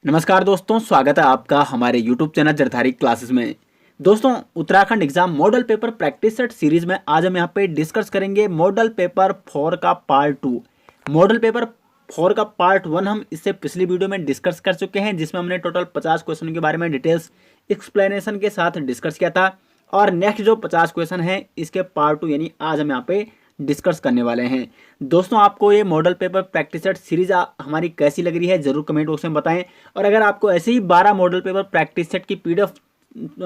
नमस्कार दोस्तों, स्वागत है आपका हमारे YouTube चैनल जरधारी क्लासेस में। दोस्तों, Uttarakhand exam model paper practice set series में आज हम यहाँ पे डिस्कस करेंगे मॉडल पेपर 4 का पार्ट 2। मॉडल पेपर 4 का पार्ट 1 हम इससे पिछली वीडियो में डिस्कस कर चुके हैं, जिसमें हमने टोटल 50 क्वेश्चन के बारे में डिटेल्स एक्सप्लेनेशन के साथ डिस्कस किया था। और नेक्स्ट जो 50 क्वेश्चन है इसके पार्ट 2 यानी आज हम यहाँ पे डिस्कस करने वाले हैं। दोस्तों, आपको ये model paper practice set series हमारी कैसी लग रही है जरूर कमेंट बॉक्स में बताएं। और अगर आपको ऐसे ही 12 मॉडल पेपर प्रैक्टिस सेट की पीडीएफ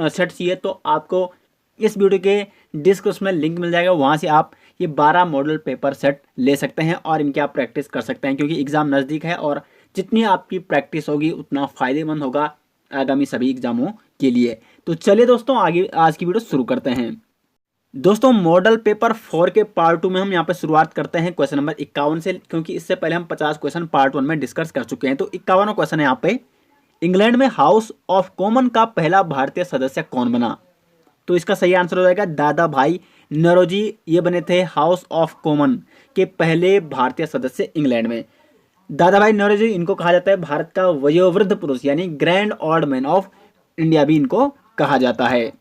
सेट चाहिए तो आपको इस वीडियो के डिस्क्रिप्शन में लिंक मिल जाएगा, वहाँ से आप ये 12 मॉडल पेपर सेट ले सकते हैं और इनकी आप प्रैक्टिस कर सकते हैं, क्योंकि एग्ज़ाम नज़दीक है और जितनी आपकी प्रैक्टिस होगी उतना फ़ायदेमंद होगा आगामी सभी एग्जामों के लिए। तो चलिए दोस्तों, आगे आज की वीडियो शुरू करते हैं। दोस्तों, मॉडल पेपर 4 के पार्ट 2 में हम यहाँ पे शुरुआत करते हैं क्वेश्चन नंबर 51 से, क्योंकि इससे पहले हम 50 क्वेश्चन पार्ट 1 में डिस्कस कर चुके हैं। तो 51वां क्वेश्चन है यहाँ पे, इंग्लैंड में हाउस ऑफ कॉमन का पहला भारतीय सदस्य कौन बना? तो इसका सही आंसर हो जाएगा दादा भाई नौरोजी। ये बने थे हाउस ऑफ कॉमन के पहले भारतीय सदस्य इंग्लैंड में। दादा भाई नौरोजी, इनको कहा जाता है भारत का वयोवृद्ध पुरुष, यानी grand old man of India भी इनको कहा जाता है।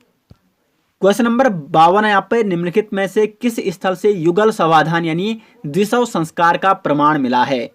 क्वेश्चन नंबर 52 है यहाँ पे, निम्नलिखित में से किस स्थल से युगल समाधान यानी द्विशव संस्कार का प्रमाण मिला है?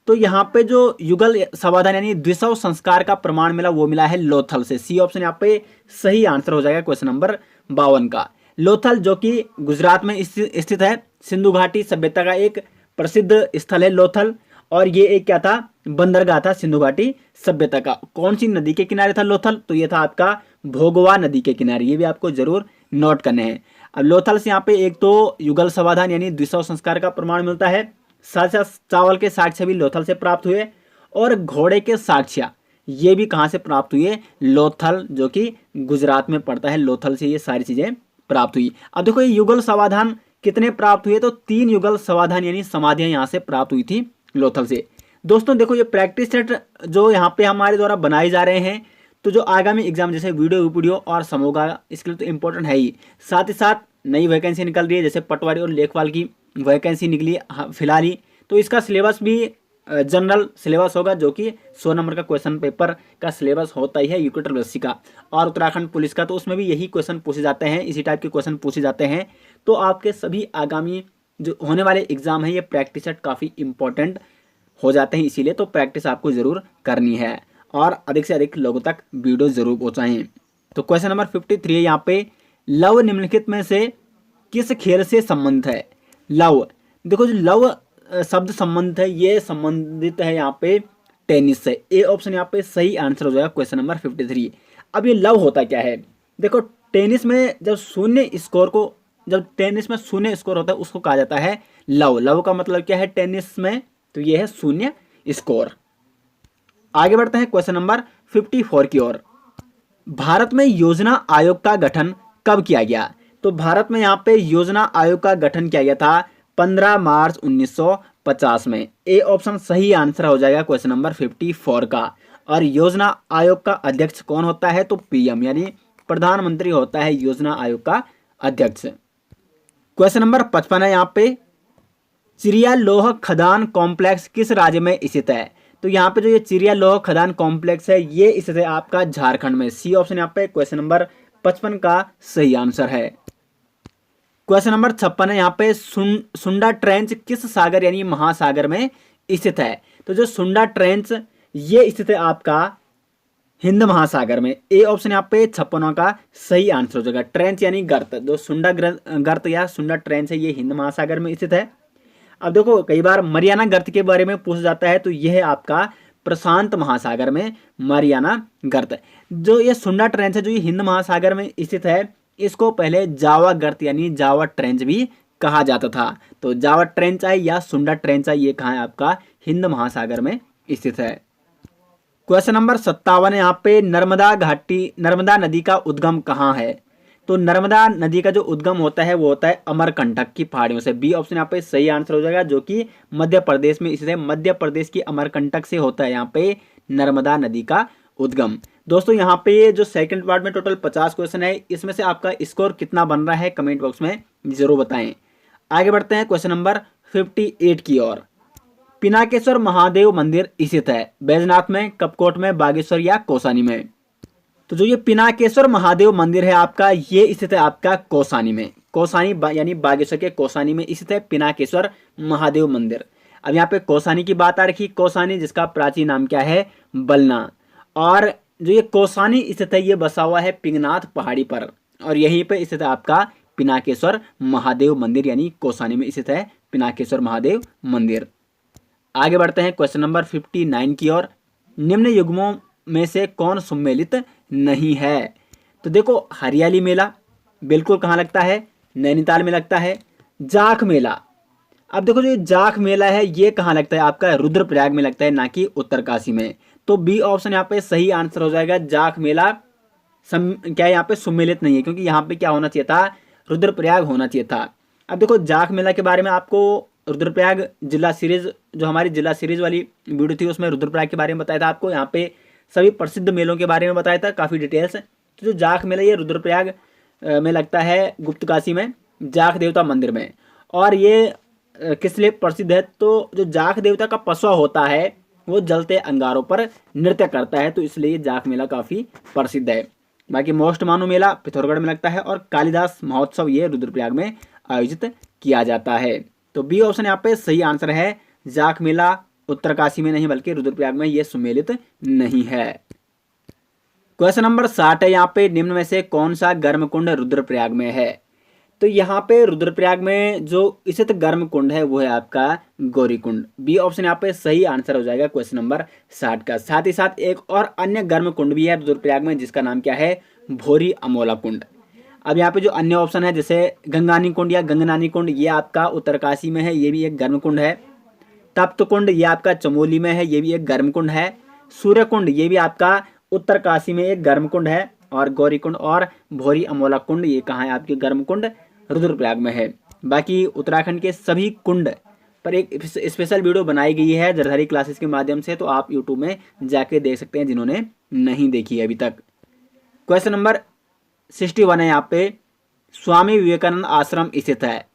तो यहाँ पे जो युगल समाधान यानी द्विशव संस्कार का प्रमाण मिला वो मिला है लोथल से। सी ऑप्शन यहाँ पे सही आंसर हो जाएगा क्वेश्चन नंबर 52 का। लोथल जो कि गुजरात में स्थित है, सिंधु घाटी सभ्यता का एक प्रसिद्ध स्थल है लोथल। और ये एक क्या था, बंदरगाह था सिंधु घाटी सभ्यता का। कौन सी नदी के किनारे था लोथल? तो ये था आपका भोगवा नदी के किनारे। ये भी आपको जरूर नोट करने हैं। अब लोथल से यहाँ पे एक तो युगल समाधान यानी द्विशव संस्कार का प्रमाण मिलता है, साथ साथ चावल के साक्ष्य भी लोथल से प्राप्त हुए, और घोड़े के साक्ष्य ये भी कहाँ से प्राप्त हुए? लोथल, जो कि गुजरात में पड़ता है। लोथल से ये सारी चीजें प्राप्त हुई। अब देखो, ये युगल समाधान कितने प्राप्त हुए? तो 3 युगल समाधान यानी समाधियां यहाँ से प्राप्त हुई थी लोथल से। दोस्तों देखो, ये प्रैक्टिस सेट जो यहाँ पे हमारे द्वारा बनाए जा रहे हैं, तो जो आगामी एग्जाम जैसे वीडियो और समोगा, इसके लिए तो इम्पोर्टेंट है ही। साथ ही साथ नई वैकेंसी निकल रही है, जैसे पटवारी और लेखपाल की वैकेंसी निकली फिलहाल ही। तो इसका सिलेबस भी जनरल सिलेबस होगा, जो कि 100 नंबर का क्वेश्चन पेपर का सिलेबस होता ही है यूपी ट्रिपल का। और उत्तराखंड पुलिस का तो उसमें भी यही क्वेश्चन पूछे जाते हैं, इसी टाइप के क्वेश्चन पूछे जाते हैं। तो आपके सभी आगामी जो होने वाले एग्जाम है, ये प्रैक्टिस सेट काफ़ी इंपॉर्टेंट हो जाते हैं, इसीलिए तो प्रैक्टिस आपको ज़रूर करनी है और अधिक से अधिक लोगों तक वीडियो जरूर पहुंचाएं। तो क्वेश्चन नंबर 53 है यहाँ पे, लव निम्नलिखित में से किस खेल से संबंधित है? लव, देखो जो लव शब्द संबंध है ये संबंधित है यहाँ पे टेनिस से। ए ऑप्शन यहाँ पे सही आंसर हो जाएगा क्वेश्चन नंबर 53। अब ये लव होता क्या है? देखो, टेनिस में जब टेनिस में शून्य स्कोर होता है उसको कहा जाता है लव। लव का मतलब क्या है टेनिस में? तो ये है शून्य स्कोर। आगे बढ़ते हैं क्वेश्चन नंबर 54 की ओर। भारत में योजना आयोग का गठन कब किया गया? तो भारत में यहाँ पे योजना आयोग का गठन किया गया था 15 मार्च 1950 में। ए ऑप्शन सही आंसर हो जाएगा क्वेश्चन नंबर 54 का। और योजना आयोग का अध्यक्ष कौन होता है? तो पीएम यानी प्रधानमंत्री होता है योजना आयोग का अध्यक्ष। क्वेश्चन नंबर 55 है यहाँ पे, चिड़िया लोह खदान कॉम्प्लेक्स किस राज्य में स्थित है? तो यहाँ पे जो ये चिड़िया लोह खदान कॉम्प्लेक्स है ये स्थित है आपका झारखंड में। सी ऑप्शन यहाँ पे क्वेश्चन नंबर 55 का सही आंसर है। क्वेश्चन नंबर 56 है यहाँ पे, सुंडा ट्रेंच किस सागर यानी महासागर में स्थित है? तो जो सुंडा ट्रेंच ये स्थित है आपका हिंद महासागर में। ए ऑप्शन यहाँ पे 56 का सही आंसर हो जाएगा। ट्रेंच यानी गर्त, जो सुंडा गर्त या सुंडा ट्रेंच है ये हिंद महासागर में स्थित है। अब देखो, कई बार मरियाना गर्त के बारे में पूछा जाता है, तो यह है आपका प्रशांत महासागर में मरियाना गर्त। जो ये सुंडा ट्रेंच है जो ये हिंद महासागर में स्थित है, इसको पहले जावा गर्त यानी जावा ट्रेंच भी कहा जाता था। तो जावा ट्रेंच आई या सुंडा ट्रेंच आई, ये कहाँ है आपका हिंद महासागर में स्थित है। क्वेश्चन नंबर 57 है यहाँ पे, नर्मदा नदी का उद्गम कहाँ है? तो नर्मदा नदी का जो उद्गम होता है वो होता है अमरकंटक की पहाड़ियों से। बी ऑप्शन यहाँ पे सही आंसर हो जाएगा, जो कि मध्य प्रदेश में स्थित है। मध्य प्रदेश की अमरकंटक से होता है यहाँ पे नर्मदा नदी का उद्गम। दोस्तों, यहाँ पे जो सेकंड पार्ट में टोटल 50 क्वेश्चन है, इसमें से आपका स्कोर कितना बन रहा है कमेंट बॉक्स में जरूर बताएं। आगे बढ़ते हैं क्वेश्चन नंबर 58 की ओर। पिनाकेश्वर महादेव मंदिर स्थित है? बैजनाथ में, कपकोट में, बागेश्वर या कौसानी में? तो जो ये पिनाकेश्वर महादेव मंदिर है आपका, ये स्थित है आपका कौसानी में। कौसानी यानी बागेश्वर के कौसानी में स्थित है पिनाकेश्वर महादेव मंदिर। अब यहाँ पे कौसानी की बात आ रखी, कौसानी जिसका प्राचीन नाम क्या है? बलना। और जो ये कौसानी स्थित है ये बसा हुआ है पिंगनाथ पहाड़ी पर, और यहीं पे स्थित है आपका पिनाकेश्वर महादेव मंदिर, यानी कौसानी में स्थित है पिनाकेश्वर महादेव मंदिर। आगे बढ़ते हैं क्वेश्चन नंबर 59 की ओर। निम्न युग्मों में से कौन सम्मिलित नहीं है? तो देखो, हरियाली मेला बिल्कुल कहाँ लगता है? नैनीताल में लगता है। जाख मेला, अब देखो जो ये जाख मेला है ये कहाँ लगता है आपका? रुद्रप्रयाग में लगता है, ना कि उत्तरकाशी में। तो बी ऑप्शन यहाँ पे सही आंसर हो जाएगा। जाख मेला क्या यहाँ पे सम्मिलित नहीं है, क्योंकि यहाँ पे क्या होना चाहिए था? रुद्रप्रयाग होना चाहिए था। अब देखो जाख मेला के बारे में आपको रुद्रप्रयाग जिला सीरीज, जो हमारी जिला सीरीज वाली वीडियो थी उसमें रुद्रप्रयाग के बारे में बताया था आपको। यहाँ पे सभी प्रसिद्ध मेलों के बारे में बताया था काफ़ी डिटेल्स। तो जो जाख मेला ये रुद्रप्रयाग में लगता है, गुप्तकाशी में, जाख देवता मंदिर में। और ये किस लिए प्रसिद्ध है? तो जो जाख देवता का पसवा होता है वो जलते अंगारों पर नृत्य करता है, तो इसलिए जाख मेला काफ़ी प्रसिद्ध है। बाकी मोस्ट मानो मेला पिथौरागढ़ में लगता है, और कालिदास महोत्सव ये रुद्रप्रयाग में आयोजित किया जाता है। तो बी ऑप्शन यहाँ पे सही आंसर है। जाख मेला उत्तरकाशी में नहीं बल्कि रुद्रप्रयाग में ये सम्मिलित नहीं है। क्वेश्चन नंबर 60 है यहाँ पे, निम्न में से कौन सा गर्म कुंड रुद्रप्रयाग में है? तो यहाँ पे रुद्रप्रयाग में जो स्थित गर्म कुंड है वो है आपका गौरी कुंड। बी ऑप्शन यहाँ पे सही आंसर हो जाएगा क्वेश्चन नंबर 60 का। साथ ही साथ एक और अन्य गर्म कुंड भी है रुद्रप्रयाग में, जिसका नाम क्या है? भोरी अमोला कुंड। अब यहाँ पे जो अन्य ऑप्शन है जैसे गंगानी कुंड या गंगनानी कुंड, ये आपका उत्तरकाशी में है, ये भी एक गर्म कुंड है। तप्त कुंड ये आपका चमोली में है, ये भी एक गर्म कुंड है। सूर्य कुंड ये भी आपका उत्तरकाशी में एक गर्म कुंड है। और गौरी कुंड और भोरी अमोला कुंड ये कहाँ है आपके? गर्म कुंड रुद्रप्रयाग में है। बाकी उत्तराखंड के सभी कुंड पर एक स्पेशल वीडियो बनाई गई है जरधारी क्लासेस के माध्यम से, तो आप यूट्यूब में जाके देख सकते हैं जिन्होंने नहीं देखी है अभी तक। क्वेश्चन नंबर 61 है यहाँ पे, स्वामी विवेकानंद आश्रम स्थित है?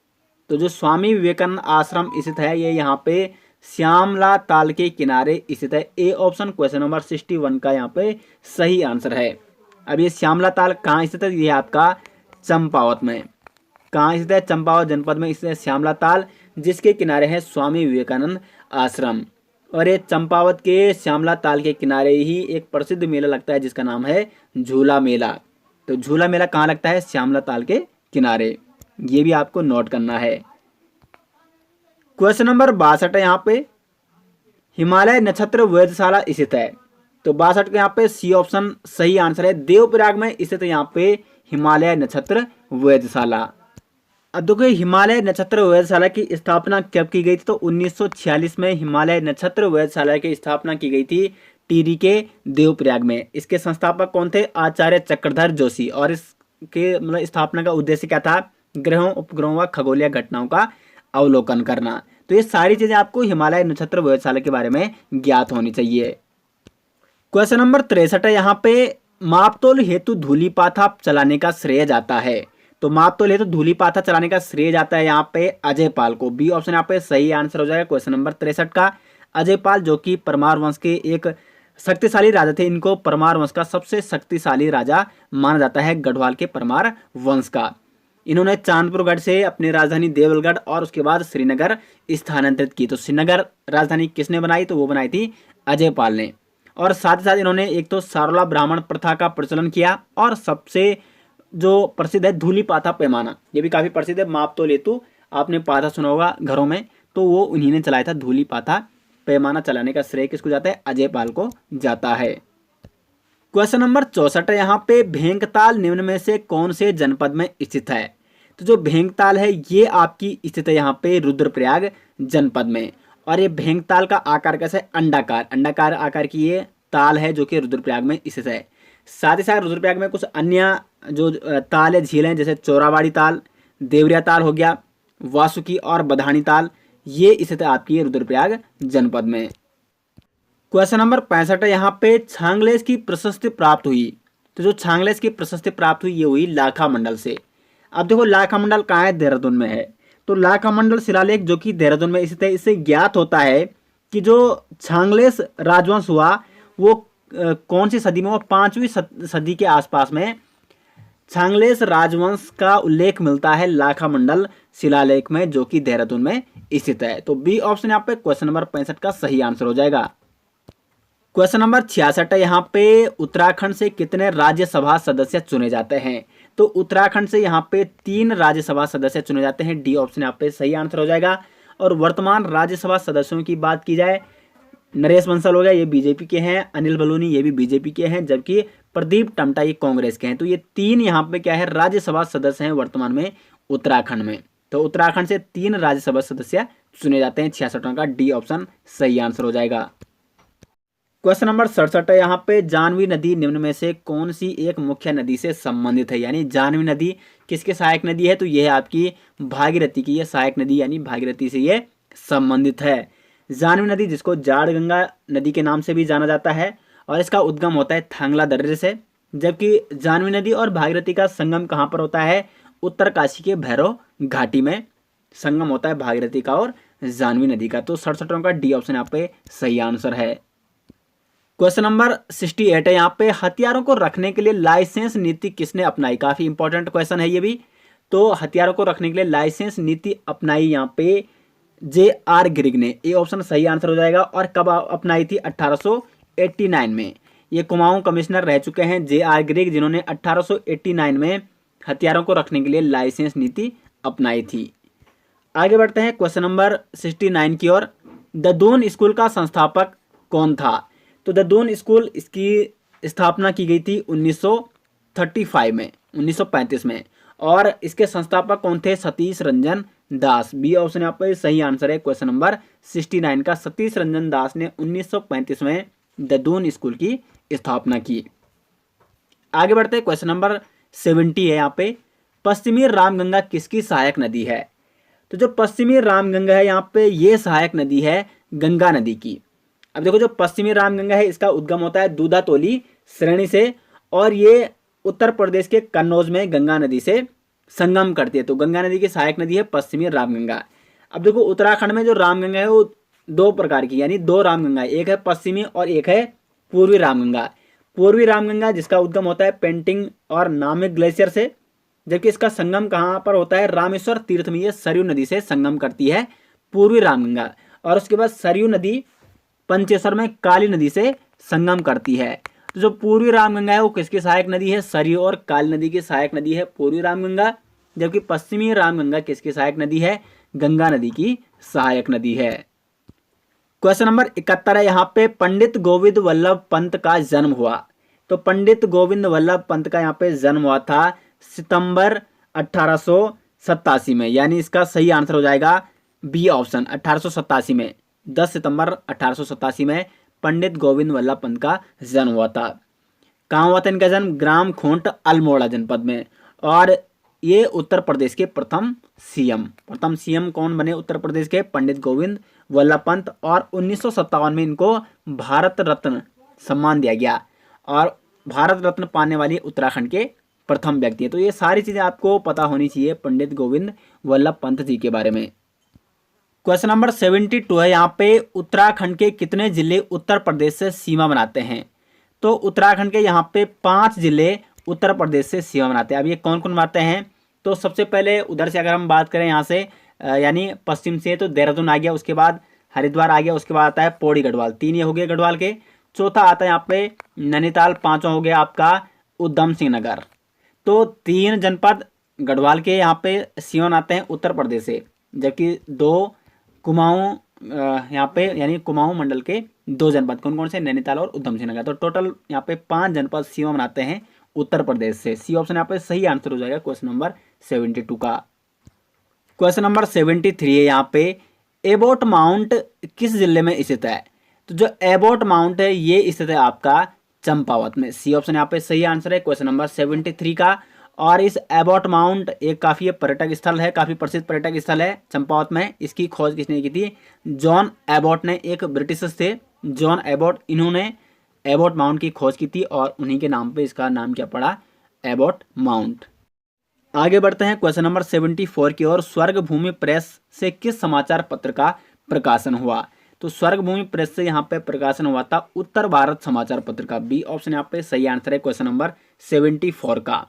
तो जो स्वामी विवेकानंद आश्रम स्थित है ये यहाँ पे श्यामला ताल के किनारे स्थित है। ए ऑप्शन क्वेश्चन नंबर 61 का यहाँ पे सही आंसर है। अब ये श्यामला ताल कहाँ स्थित है? ये आपका चंपावत में। कहाँ स्थित है? चंपावत जनपद में स्थित है श्यामला ताल, जिसके किनारे है स्वामी विवेकानंद आश्रम। और ये चंपावत के श्यामला ताल के किनारे ही एक प्रसिद्ध मेला लगता है जिसका नाम है झूला मेला। तो झूला मेला कहाँ लगता है? श्यामला ताल के किनारे। ये भी आपको नोट करना है। क्वेश्चन नंबर 62 है यहाँ पे, हिमालय नक्षत्र वेधशाला स्थित है? तो 62 के यहाँ पे सी ऑप्शन सही आंसर है। देवप्रयाग में स्थित है यहाँ पे हिमालय नक्षत्र वेधशाला। अब देखो हिमालय नक्षत्र वेधशाला की स्थापना कब की गई थी? तो 1946 में हिमालय नक्षत्र वेधशाला की स्थापना की गई थी टिहरी के देवप्रयाग में। इसके संस्थापक कौन थे? आचार्य चक्रधर जोशी। और इसके मतलब स्थापना का उद्देश्य क्या था? ग्रहों, उपग्रहों व खगोलीय घटनाओं का अवलोकन करना। तो ये सारी चीजें आपको हिमालय नक्षत्र वेधशाला के बारे में ज्ञात होनी चाहिए। क्वेश्चन नंबर 63 है यहाँ पे, मापतोल हेतु धूली पाथा चलाने का श्रेय जाता है? तो मापतोल हेतु धूली पाथा चलाने का श्रेय जाता है यहाँ पे अजय पाल को। बी ऑप्शन यहाँ पे सही आंसर हो जाएगा क्वेश्चन नंबर 63 का। अजय पाल जो कि परमार वंश के एक शक्तिशाली राजा थे, इनको परमार वंश का सबसे शक्तिशाली राजा माना जाता है, गढ़वाल के परमार वंश का। इन्होंने चांदपुरगढ़ से अपनी राजधानी देवलगढ़ और उसके बाद श्रीनगर स्थानांतरित की। तो श्रीनगर राजधानी किसने बनाई? तो वो बनाई थी अजय पाल ने। और साथ ही साथ इन्होंने एक तो सारोला ब्राह्मण प्रथा का प्रचलन किया, और सबसे जो प्रसिद्ध है धूली पाथा पैमाना, ये भी काफी प्रसिद्ध है। मापतोल हेतु आपने पाथा सुना होगा घरों में, तो वो उन्हीं ने चलाया था। धूली पाथा पैमाना चलाने का श्रेय किसको जाता है? अजय पाल को जाता है। क्वेश्चन नंबर 64 है यहाँ पे, भेंकताल निम्न में से कौन से जनपद में स्थित है? तो जो भेंकताल है ये आपकी स्थित है यहाँ पे रुद्रप्रयाग जनपद में। और ये भेंकताल का आकार कैसा है? अंडाकार, अंडाकार आकार की ये ताल है जो कि रुद्रप्रयाग में स्थित है। साथ ही साथ रुद्रप्रयाग में कुछ अन्य जो ताल है, झील हैं, जैसे चौराबाड़ी ताल, देवरिया ताल हो गया, वासुकी और बधानी ताल, ये स्थित है आपकी रुद्रप्रयाग जनपद में। क्वेश्चन नंबर 65 है यहाँ पे, छांगलेस की प्रशस्ति प्राप्त हुई? तो जो छांगलेस की प्रशस्ति प्राप्त हुई ये हुई लाखा मंडल से। अब देखो लाखा मंडल कहाँ है? देहरादून में है। तो लाखा मंडल शिलालेख जो कि देहरादून में स्थित है, इससे ज्ञात होता है कि जो छांगलेस राजवंश हुआ वो कौन सी सदी में, वो 5वीं सदी के आसपास में छांगलेस राजवंश का उल्लेख मिलता है लाखा मंडल शिलालेख में, जो कि देहरादून में स्थित है। तो बी ऑप्शन यहाँ पे क्वेश्चन नंबर 65 का सही आंसर हो जाएगा। क्वेश्चन नंबर 66 है, यहाँ पे उत्तराखंड से कितने राज्यसभा सदस्य चुने जाते हैं? तो उत्तराखंड से यहाँ पे 3 राज्यसभा सदस्य चुने जाते हैं। डी ऑप्शन यहाँ पे सही आंसर हो जाएगा। और वर्तमान राज्यसभा सदस्यों की बात की जाए, नरेश बंसल हो गया, ये बीजेपी के हैं, अनिल बलूनी ये भी बीजेपी के हैं, जबकि प्रदीप टम्टा ये कांग्रेस के हैं। तो ये 3 यहाँ पे क्या है, राज्यसभा सदस्य हैं वर्तमान में उत्तराखंड में। तो उत्तराखंड से 3 राज्यसभा सदस्य चुने जाते हैं। 66 का डी ऑप्शन सही आंसर हो जाएगा। क्वेश्चन नंबर 67 है, यहाँ पे जानवी नदी निम्न में से कौन सी एक मुख्य नदी से संबंधित है? यानी जानवी नदी किसके सहायक नदी है? तो यह है आपकी भागीरथी की ये सहायक नदी, यानी भागीरथी से ये संबंधित है। जानवी नदी, जिसको जाड़ गंगा नदी के नाम से भी जाना जाता है, और इसका उद्गम होता है थांगला दर्रे से। जबकि जानवी नदी और भागीरथी का संगम कहाँ पर होता है? उत्तरकाशी के भैरव घाटी में संगम होता है भागीरथी का और जानवी नदी का। तो 67 का डी ऑप्शन यहाँ पे सही आंसर है। क्वेश्चन नंबर 68 है, यहाँ पे हथियारों को रखने के लिए लाइसेंस नीति किसने अपनाई? काफी इंपॉर्टेंट क्वेश्चन है ये भी। तो हथियारों को रखने के लिए लाइसेंस नीति अपनाई यहाँ पे जे.आर. ग्रिग ने, ये ऑप्शन सही आंसर हो जाएगा। और कब अपनाई थी? 1889 में। ये कुमाऊं कमिश्नर रह चुके हैं जे.आर. ग्रिग, जिन्होंने 1889 में हथियारों को रखने के लिए लाइसेंस नीति अपनाई थी। आगे बढ़ते हैं क्वेश्चन नंबर 69 की ओर। ददून स्कूल का संस्थापक कौन था? तो ददून स्कूल, इसकी स्थापना की गई थी 1935 में, 1935 में। और इसके संस्थापक कौन थे? सतीश रंजन दास। बी ऑप्शन यहाँ पर सही आंसर है। क्वेश्चन नंबर 69 का सतीश रंजन दास ने 1935 में ददून स्कूल की स्थापना की। आगे बढ़ते हैं क्वेश्चन नंबर 70 है, यहाँ पे पश्चिमी रामगंगा किसकी सहायक नदी है? तो जो पश्चिमी रामगंगा है यहाँ पे, ये सहायक नदी है गंगा नदी की। अब देखो, जो पश्चिमी रामगंगा है इसका उद्गम होता है दूधातोली श्रेणी से, और ये उत्तर प्रदेश के कन्नौज में गंगा नदी से संगम करती है। तो गंगा नदी की सहायक नदी है पश्चिमी रामगंगा। अब देखो, उत्तराखंड में जो रामगंगा है वो 2 प्रकार की, यानी 2 रामगंगा, एक है पश्चिमी और एक है पूर्वी रामगंगा। पूर्वी रामगंगा जिसका उद्गम होता है पेंटिंग और नामिक ग्लेशियर से, जबकि इसका संगम कहाँ पर होता है? रामेश्वर तीर्थ में। ये सरयू नदी से संगम करती है पूर्वी रामगंगा। और उसके बाद सरयू नदी पंचेश्वर में काली नदी से संगम करती है। तो जो पूर्वी रामगंगा है वो किसकी सहायक नदी है? सरयू और काली नदी की सहायक नदी है पूर्वी रामगंगा। जबकि पश्चिमी रामगंगा किसकी सहायक नदी है? गंगा नदी की सहायक नदी है। क्वेश्चन नंबर 71 है, यहाँ पे पंडित गोविंद वल्लभ पंत का जन्म हुआ। तो पंडित गोविंद वल्लभ पंत का यहाँ पे जन्म हुआ था सितंबर 1887 में, यानी इसका सही आंसर हो जाएगा बी ऑप्शन 1887 में। 10 सितंबर 1887 में पंडित गोविंद वल्लभ पंत का जन्म हुआ था। कहाँ हुआ था इनका जन्म? ग्राम खोंट अल्मोड़ा जनपद में। और ये उत्तर प्रदेश के प्रथम सीएम कौन बने उत्तर प्रदेश के? पंडित गोविंद वल्लभ पंत। और 1957 में इनको भारत रत्न सम्मान दिया गया, और भारत रत्न पाने वाली उत्तराखंड के प्रथम व्यक्ति है। तो ये सारी चीजें आपको पता होनी चाहिए पंडित गोविंद वल्लभ पंत जी के बारे में। क्वेश्चन नंबर 72 है, यहाँ पे उत्तराखंड के कितने जिले उत्तर प्रदेश से सीमा बनाते हैं? तो उत्तराखंड के यहाँ पे 5 जिले उत्तर प्रदेश से सीमा बनाते हैं। अब ये कौन कौन बनाते हैं? तो सबसे पहले उधर से अगर हम बात करें यहाँ से, यानी पश्चिम से, तो देहरादून आ गया, उसके बाद हरिद्वार आ गया, उसके बाद आता है पौड़ी गढ़वाल। 3 ये हो गए गढ़वाल के। चौथा आता है यहाँ पे नैनीताल। 5वां हो गया आपका उधम सिंह नगर। तो 3 जनपद गढ़वाल के यहाँ पे सीमा बनाते हैं उत्तर प्रदेश से, जबकि 2 कुमाऊं यहाँ पे, यानी कुमाऊं मंडल के 2 जनपद कौन कौन से? नैनीताल और उधम सिंह नगर। तो टोटल यहाँ पे 5 जनपद सीमा बनाते हैं उत्तर प्रदेश से। सी ऑप्शन यहाँ पे सही आंसर हो जाएगा क्वेश्चन नंबर 72 का। क्वेश्चन नंबर 73 है, यहाँ पे एबोट माउंट किस जिले में स्थित है? तो जो एबोट माउंट है ये स्थित है आपका चंपावत में। सी ऑप्शन यहाँ पे सही आंसर है क्वेश्चन नंबर 73 का। और इस एबोट माउंट एक काफ़ी पर्यटक स्थल है, काफ़ी प्रसिद्ध पर्यटक स्थल है चंपावत में। इसकी खोज किसने की थी? जॉन एबोट ने, एक ब्रिटिश थे जॉन एबोट, इन्होंने एबोट माउंट की खोज की थी, और उन्हीं के नाम पे इसका नाम क्या पड़ा? Abbott mount. आगे बढ़ते हैं क्वेश्चन नंबर 74 की ओर। स्वर्ग भूमि प्रेस से किस समाचार पत्र का प्रकाशन हुआ? तो स्वर्गभूमि प्रेस से यहाँ पे प्रकाशन हुआ था उत्तर भारत समाचार पत्र का। बी ऑप्शन यहाँ पे सही आंसर है क्वेश्चन नंबर 74 का।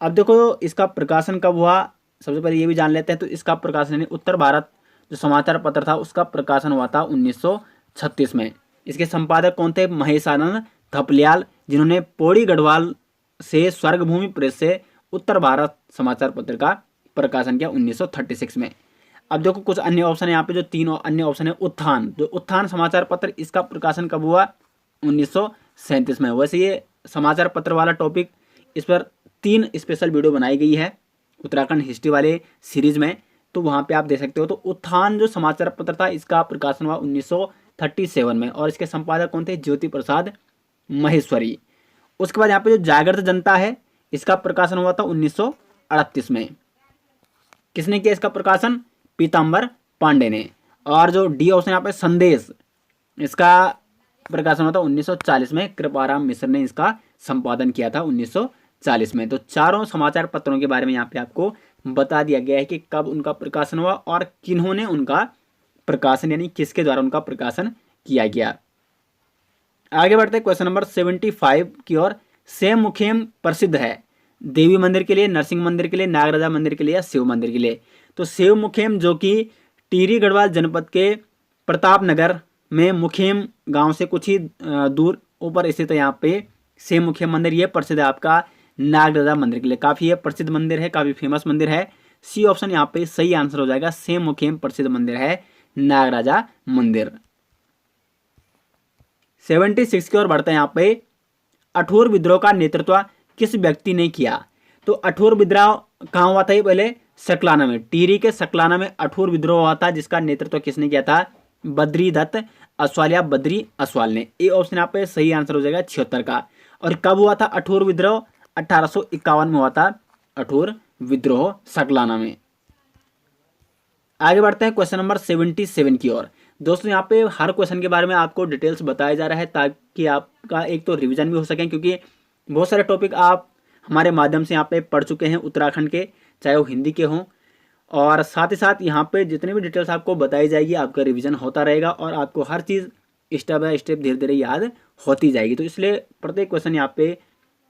अब देखो इसका प्रकाशन कब हुआ, सबसे पहले ये भी जान लेते हैं। तो इसका प्रकाशन यानी उत्तर भारत जो समाचार पत्र था उसका प्रकाशन हुआ था 1936 में। इसके संपादक कौन थे? महेशानंद थपलियाल, जिन्होंने पौड़ी गढ़वाल से स्वर्गभूमि प्रेस से उत्तर भारत समाचार पत्र का प्रकाशन किया 1936 में। अब देखो कुछ अन्य ऑप्शन है यहाँ पे, जो तीन अन्य ऑप्शन है। उत्थान, जो उत्थान समाचार पत्र, इसका प्रकाशन कब हुआ? 1937 में। वैसे ये समाचार पत्र वाला टॉपिक, इस पर 3 स्पेशल वीडियो बनाई गई है उत्तराखंड हिस्ट्री वाले सीरीज में, तो वहाँ पे आप देख सकते हो। तो उत्थान जो समाचार पत्र था इसका प्रकाशन हुआ 1937 में, और इसके संपादक कौन थे? ज्योति प्रसाद महेश्वरी। उसके बाद यहाँ पे जो जागृत जनता है इसका प्रकाशन हुआ था 1938 में। किसने किया इसका प्रकाशन? पीताम्बर पांडे ने। और जो डी ऑप्शन यहाँ पे संदेश, इसका प्रकाशन हुआ था 1940 में। कृपाराम मिश्र ने इसका संपादन किया था 1940 में। तो चारों समाचार पत्रों के बारे में यहाँ पे आपको बता दिया गया है कि कब उनका प्रकाशन हुआ और किन्होंने उनका प्रकाशन यानी किसके द्वारा उनका प्रकाशन किया गया। आगे बढ़ते हैं क्वेश्चन नंबर 75 की ओर। सेम मुखेम प्रसिद्ध है देवी मंदिर के लिए, नरसिंह मंदिर के लिए, नागराजा मंदिर के लिए या शिव मंदिर के लिए? तो शिव मुखेम जो कि टिहरी गढ़वाल जनपद के प्रताप नगर में मुखेम गांव से कुछ ही दूर ऊपर स्थित है यहाँ पे शिव मुखेम मंदिर, ये प्रसिद्ध है आपका नागराजा मंदिर के लिए। काफी ये प्रसिद्ध मंदिर है, काफी फेमस मंदिर है। सी ऑप्शन यहाँ पे सही आंसर हो जाएगा। सेम मुखेम प्रसिद्ध मंदिर है नागराजा मंदिर। 76 की ओर बढ़ते हैं यहाँ पे। अठोर विद्रोह का नेतृत्व किस व्यक्ति ने किया? तो अठोर विद्रोह कहाँ हुआ था? ये पहले सकलाना में, टिहरी के सकलाना में अठोर विद्रोह हुआ था, जिसका नेतृत्व किसने किया था? बद्री दत्त अस्वाल या बद्री अस्वाल ने। ए ऑप्शन यहाँ पे सही आंसर हो जाएगा 76 का। और कब हुआ था अठोर विद्रोह? 1851 में हुआ था अठोर विद्रोह सकलाना में। आगे बढ़ते हैं क्वेश्चन नंबर 77 की ओर। दोस्तों यहाँ पे हर क्वेश्चन के बारे में आपको डिटेल्स बताया जा रहा है ताकि आपका एक तो रिवीजन भी हो सके, क्योंकि बहुत सारे टॉपिक आप हमारे माध्यम से यहाँ पे पढ़ चुके हैं उत्तराखंड के, चाहे वो हिंदी के हों, और साथ ही साथ यहाँ पे जितने भी डिटेल्स आपको बताई जाएगी आपका रिवीजन होता रहेगा और आपको हर चीज़ स्टेप बाय स्टेप धीरे धीरे याद होती जाएगी। तो इसलिए प्रत्येक क्वेश्चन यहाँ पे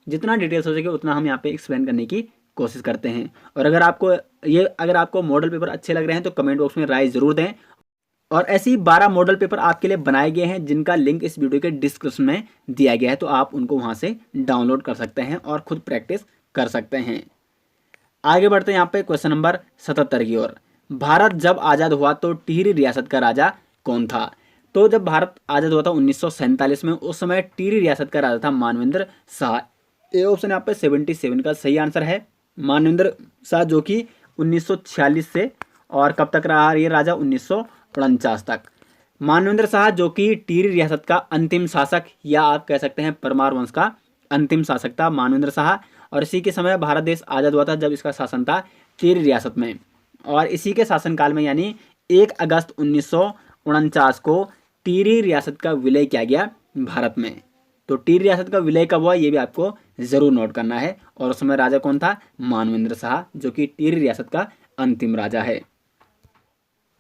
जितना डिटेल्स हो सके उतना हम यहाँ पे एक्सप्लेन करने की कोशिश करते हैं। और अगर आपको मॉडल पेपर अच्छे लग रहे हैं तो कमेंट बॉक्स में राय जरूर दें। और ऐसे ही 12 मॉडल पेपर आपके लिए बनाए गए हैं जिनका लिंक इस वीडियो के डिस्क्रिप्शन में दिया गया है, तो आप उनको वहां से डाउनलोड कर सकते हैं और खुद प्रैक्टिस कर सकते हैं। आगे बढ़ते हैं यहाँ पे क्वेश्चन नंबर 77 की ओर। भारत जब आज़ाद हुआ तो टिहरी रियासत का राजा कौन था? तो जब भारत आज़ाद हुआ था 1947 में, उस समय टिहरी रियासत का राजा था मानवेंद्र शाह। ए ऑप्शन यहाँ पे 77 का सही आंसर है। मानवेंद्र शाह जो कि 1946 से और कब तक रहा ये राजा? 1949 तक। मानवेंद्र शाह जो कि टिहरी रियासत का अंतिम शासक या आप कह सकते हैं परमार वंश का अंतिम शासक था मानवेंद्र शाह। और इसी के समय भारत देश आज़ाद हुआ था जब इसका शासन था टिहरी रियासत में। और इसी के शासनकाल में यानी 1 अगस्त 1949 को टिहरी रियासत का विलय किया गया भारत में। तो टिहरी रियासत का विलय कब हुआ ये भी आपको जरूर नोट करना है। और उस समय राजा कौन था? मानवेंद्र शाह जो कि टिहरी रियासत का अंतिम राजा है।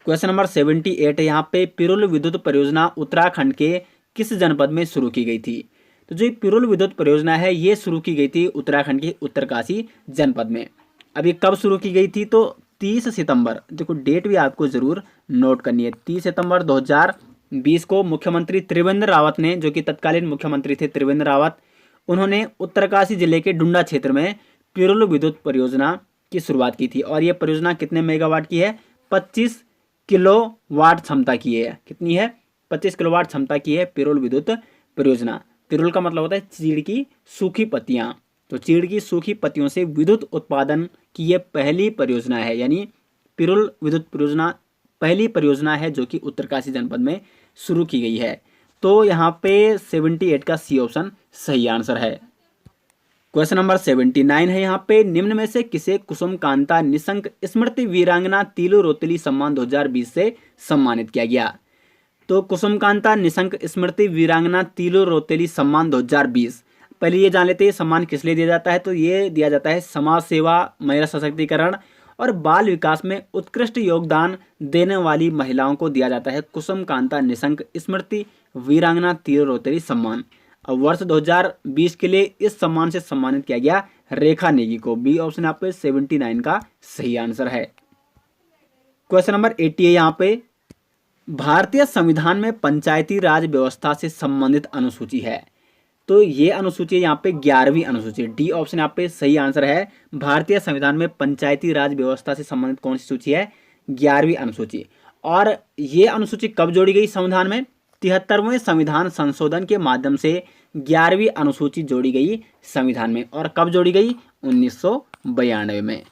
क्वेश्चन नंबर 78 है यहाँ पे। पिरुल विद्युत परियोजना उत्तराखंड के किस जनपद में शुरू की गई थी? तो जो पिरुल विद्युत परियोजना है ये शुरू की गई थी उत्तराखंड के उत्तरकाशी जनपद में। अब ये कब शुरू की गई थी? तो 30 सितंबर, देखो डेट भी आपको जरूर नोट करनी है, 30 सितंबर 2020 को मुख्यमंत्री त्रिवेंद्र रावत ने, जो कि तत्कालीन मुख्यमंत्री थे त्रिवेंद्र रावत, उन्होंने उत्तरकाशी जिले के डुंडा क्षेत्र में पिरुल विद्युत परियोजना की शुरुआत की थी। और ये परियोजना कितने मेगावाट की है? 25 किलोवाट क्षमता की है। कितनी है? 25 किलोवाट क्षमता की है पिरुल विद्युत परियोजना। पिरुल का मतलब होता है चीड़ की सूखी पत्तियां। तो चीड़ की सूखी पत्तियों से विद्युत उत्पादन की ये पहली परियोजना है, यानी पिरुल विद्युत परियोजना पहली परियोजना है जो कि उत्तरकाशी जनपद में शुरू की गई है। तो यहाँ पे 78 का सी ऑप्शन सही आंसर है। क्वेश्चन नंबर 79 है यहाँ पे। निम्न में से किसे कुसुम कांता निशंक स्मृति वीरांगना तीलू रोतली सम्मान 2020 से सम्मानित किया गया? तो कुसुम कांता निशंक स्मृति वीरांगना तीलू रोतेली सम्मान 2020, पहले ये जान लेते हैं सम्मान किस लिए दिया जाता है। तो ये दिया जाता है समाज सेवा, महिला सशक्तिकरण और बाल विकास में उत्कृष्ट योगदान देने वाली महिलाओं को दिया जाता है कुसुम कांता निशंक स्मृति वीरांगना तीर रोतेरी सम्मान। अब वर्ष 2020 के लिए इस सम्मान से सम्मानित किया गया रेखा नेगी को। बी ऑप्शन यहाँ पे 79 का सही आंसर है। क्वेश्चन नंबर 80 है यहाँ पे, भारतीय संविधान में पंचायती राज व्यवस्था से संबंधित अनुसूची है। तो ये अनुसूची यहाँ पे 11वीं अनुसूची। डी ऑप्शन यहाँ पे सही आंसर है। भारतीय संविधान में पंचायती राज व्यवस्था से संबंधित कौन सी सूची है? 11वीं अनुसूची। और ये अनुसूची कब जोड़ी गई संविधान में? 73वें संविधान संशोधन के माध्यम से 11वीं अनुसूची जोड़ी गई संविधान में। और कब जोड़ी गई? 1992 में।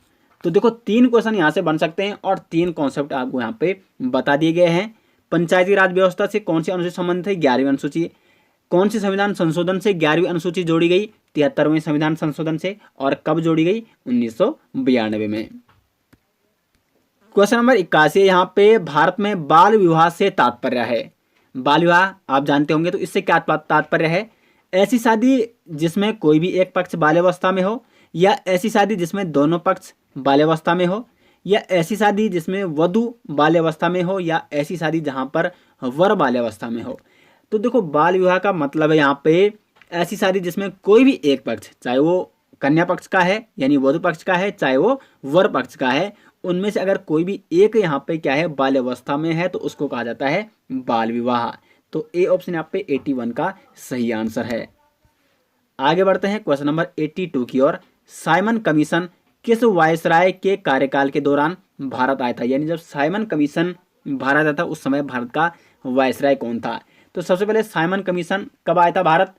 तो देखो 3 क्वेश्चन यहाँ से बन सकते हैं और 3 कॉन्सेप्ट आपको यहाँ पे बता दिए गए हैं। पंचायती राज व्यवस्था से कौन सी अनुसूची संबंधित है? 11वीं अनुसूची। कौन सी संविधान संशोधन से 11वीं अनुसूची जोड़ी गई? 73वें संविधान संशोधन से। और कब जोड़ी गई? 1992 में। क्वेश्चन नंबर 81 यहाँ पे, भारत में बाल विवाह से तात्पर्य है। बाल विवाह आप जानते होंगे, तो इससे क्या तात्पर्य है? ऐसी शादी जिसमें कोई भी एक पक्ष बाल्यावस्था में हो, या ऐसी शादी जिसमें दोनों पक्ष बाल्यावस्था में हो, या ऐसी शादी जिसमें वधु बाल्यावस्था में हो, या ऐसी शादी जहां पर वर बाल्यावस्था में हो। तो देखो बाल विवाह का मतलब है यहाँ पे ऐसी शादी जिसमें कोई भी एक पक्ष, चाहे वो कन्या पक्ष का है यानी वधु पक्ष का है, चाहे वो वर पक्ष का है, उनमें से अगर कोई भी एक यहाँ पे क्या है बाल्यावस्था में है तो उसको कहा जाता है बाल विवाह। तो ए ऑप्शन यहाँ पे 81 का सही आंसर है। आगे बढ़ते हैं क्वेश्चन नंबर 82 की ओर। साइमन कमीशन किस वायसराय के कार्यकाल के दौरान भारत आया था? यानी जब साइमन कमीशन भारत आया था उस समय भारत का वायसराय कौन था? तो सबसे पहले साइमन कमीशन कब आया था भारत?